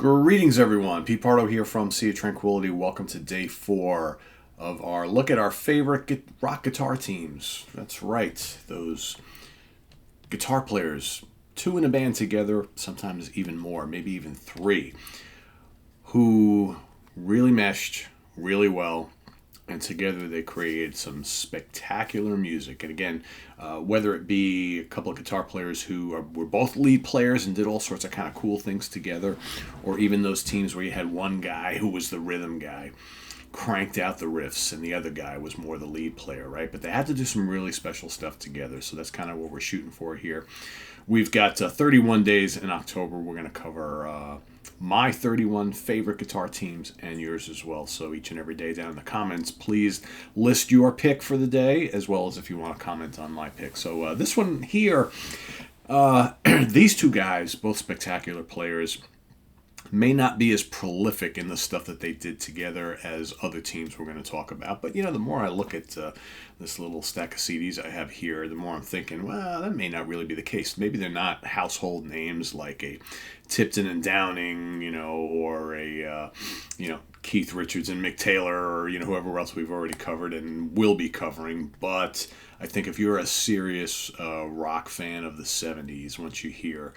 Greetings, everyone. Pete Pardo here from Sea of Tranquility. Welcome to day 4 of our look at our favorite rock guitar teams. That's right, those guitar players, 2 in a band together, sometimes even more, maybe even 3, who really meshed really well, and together they created some spectacular music. And again, whether it be a couple of guitar players who were both lead players and did all sorts of kind of cool things together, or even those teams where you had one guy who was the rhythm guy, cranked out the riffs, and the other guy was more the lead player, right? But they had to do some really special stuff together, so that's kind of what we're shooting for here. We've got 31 days in October. We're going to cover my 31 favorite guitar teams and yours as well. So each and every day down in the comments, please list your pick for the day, as well as if you want to comment on my pick. So this one here, these two guys, both spectacular players, may not be as prolific in the stuff that they did together as other teams we're going to talk about. But, the more I look at this little stack of CDs I have here, the more I'm thinking, well, that may not really be the case. Maybe they're not household names like a Tipton and Downing, or a, Keith Richards and Mick Taylor, or, whoever else we've already covered and will be covering. But I think if you're a serious rock fan of the 70s, once you hear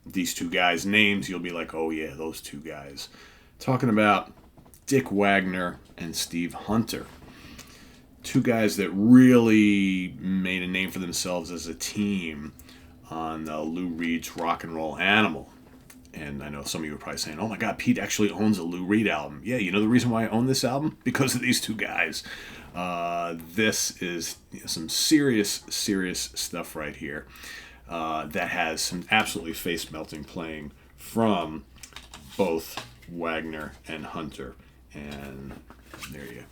these two guys' names, you'll be like, oh yeah, those two guys. Talking about Dick Wagner and Steve Hunter. Two guys that really made a name for themselves as a team on Lou Reed's Rock and Roll Animal. And I know some of you are probably saying, oh my God, Pete actually owns a Lou Reed album. Yeah, you know the reason why I own this album? Because of these two guys. This is some serious stuff right here. That has some absolutely face-melting playing from both Wagner and Hunter. And there you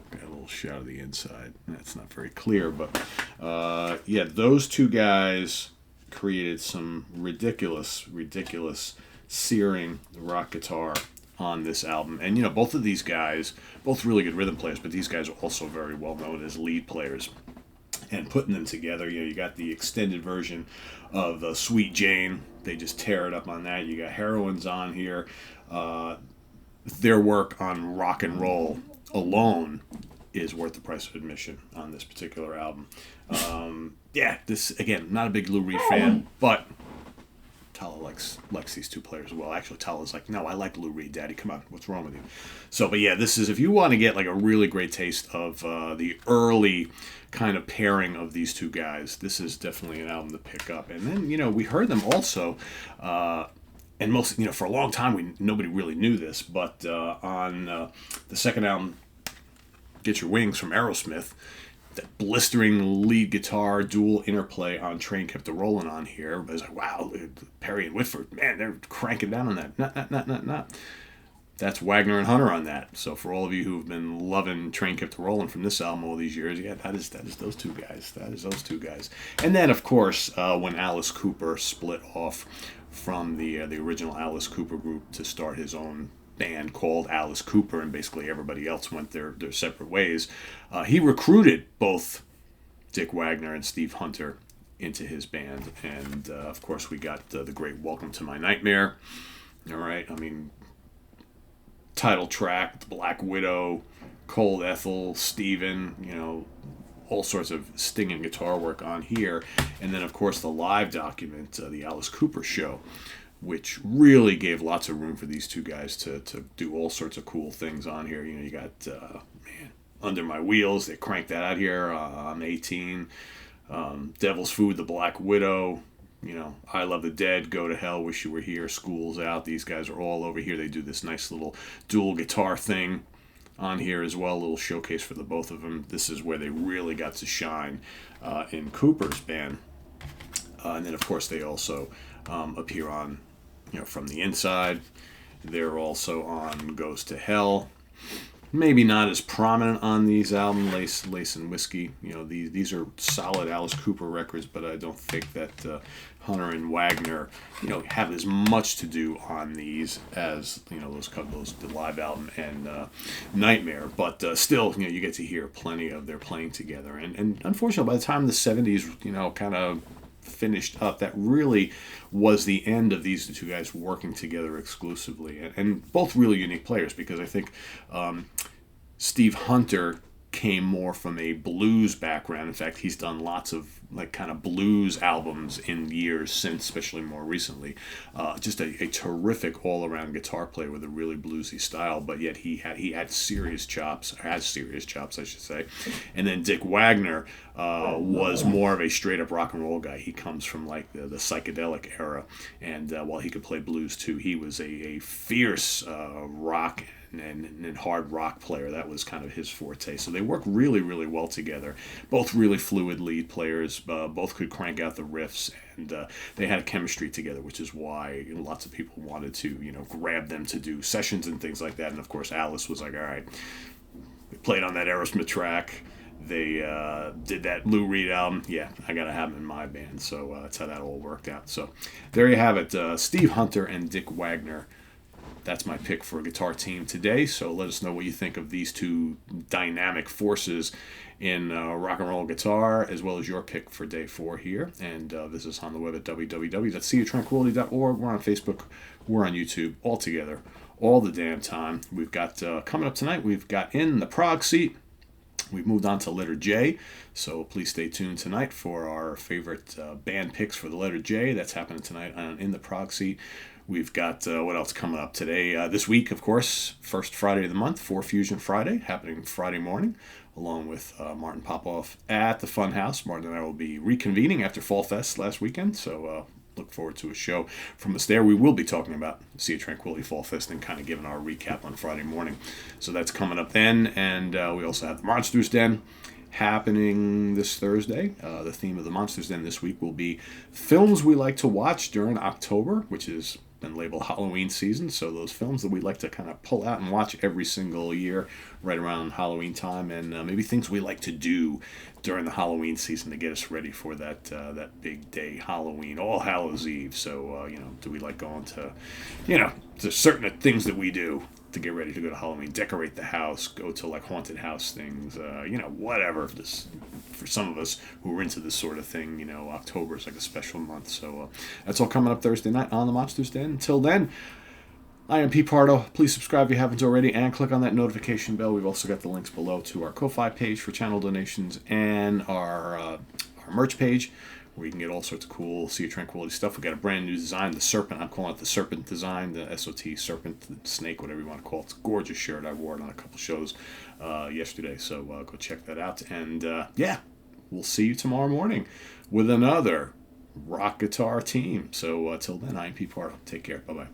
got a little shot of the inside. That's not very clear, but those two guys created some ridiculous searing rock guitar on this album. And, both of these guys, both really good rhythm players, but these guys are also very well known as lead players. And putting them together, you got the extended version of Sweet Jane. They just tear it up on that. You got Heroines on here. Their work on rock and roll alone is worth the price of admission on this particular album. This, again, not a big Lou Reed fan, but Tala likes these two players as well. Actually, Tala's like, no, I like Lou Reed, Daddy. Come on, what's wrong with you? So, but this is, if you want to get like a really great taste of the early kind of pairing of these two guys, this is definitely an album to pick up. And then, we heard them also, and most, for a long time, nobody really knew this, but on the second album, Get Your Wings from Aerosmith, that blistering lead guitar dual interplay on Train Kept a Rollin' on here. Everybody's like, wow, Perry and Whitford, man, they're cranking down on that. Not. That's Wagner and Hunter on that. So for all of you who've been loving Train Kept a Rollin' from this album all these years, that is those two guys. That is those two guys. And then, of course, when Alice Cooper split off from the original Alice Cooper group to start his own band called Alice Cooper, and basically everybody else went their separate ways, he recruited both Dick Wagner and Steve Hunter into his band. And of course we got the great Welcome to My Nightmare. All right, title track, The Black Widow, Cold Ethel, Steven, all sorts of stinging guitar work on here. And then of course the live document, the Alice Cooper Show, which really gave lots of room for these two guys to do all sorts of cool things on here. You got, Under My Wheels, they cranked that out here on 18. Devil's Food, The Black Widow, I Love the Dead, Go to Hell, Wish You Were Here, School's Out. These guys are all over here. They do this nice little dual guitar thing on here as well, a little showcase for the both of them. This is where they really got to shine in Cooper's band. And then, of course, they also appear on, From the Inside. They're also on Goes to Hell. Maybe not as prominent on these albums, Lace and Whiskey. These are solid Alice Cooper records, but I don't think that Hunter and Wagner, have as much to do on these as, those the live album and Nightmare. But still, you get to hear plenty of their playing together. And unfortunately, by the time the 70s, kind of finished up. That really was the end of these two guys working together exclusively, and both really unique players, because I think Steve Hunter came more from a blues background. In fact, he's done lots of like kind of blues albums in years since, especially more recently. Just a terrific all-around guitar player with a really bluesy style, but yet he had serious chops, has serious chops, I should say. And then Dick Wagner was more of a straight-up rock and roll guy. He comes from like the psychedelic era, and while he could play blues too, he was a fierce rock and hard rock player. That was kind of his forte. So they work really, really well together. Both really fluid lead players. Both could crank out the riffs, and they had a chemistry together, which is why lots of people wanted to, grab them to do sessions and things like that. And of course, Alice was like, all right, they played on that Aerosmith track. They did that Lou Reed album. Yeah, I got to have them in my band. So that's how that all worked out. So there you have it. Steve Hunter and Dick Wagner. That's my pick for a guitar team today. So let us know what you think of these two dynamic forces in rock and roll guitar, as well as your pick for day 4 here. And visit us on the web at www.seaoftranquility.org. We're on Facebook. We're on YouTube. All together, all the damn time. We've got, coming up tonight, we've got In the Prague Seat. We've moved on to letter J, so please stay tuned tonight for our favorite band picks for the letter J. That's happening tonight on In the Prague Seat. We've got, what else coming up today? This week, of course, first Friday of the month, 4 Fusion Friday, happening Friday morning, along with Martin Popoff at the Funhouse. Martin and I will be reconvening after Fall Fest last weekend, so look forward to a show from us there. We will be talking about Sea of Tranquility Fall Fest and kind of giving our recap on Friday morning. So that's coming up then, and we also have the Monsters Den happening this Thursday. The theme of the Monsters Den this week will be films we like to watch during October, which is been labeled Halloween season. So those films that we like to kind of pull out and watch every single year right around Halloween time, and maybe things we like to do during the Halloween season to get us ready for that big day, Halloween, All Hallows Eve. So do we like going to there's certain things that we do to get ready to go to Halloween, decorate the house, go to like haunted house things, whatever. This, for some of us who are into this sort of thing, October is like a special month. So that's all coming up Thursday night on the Monsters Den. Until then, I am Pete Pardo. Please subscribe if you haven't already, and click on that notification bell. We've also got the links below to our Ko-Fi page for channel donations and our merch page, where you can get all sorts of cool Sea of Tranquility stuff. We got a brand new design, the Serpent. I'm calling it the Serpent design, the SOT Serpent, the snake, whatever you want to call it. It's a gorgeous shirt. I wore it on a couple shows yesterday, so go check that out. And we'll see you tomorrow morning with another rock guitar team. So till then, I'm Pete Pardo. Take care. Bye-bye.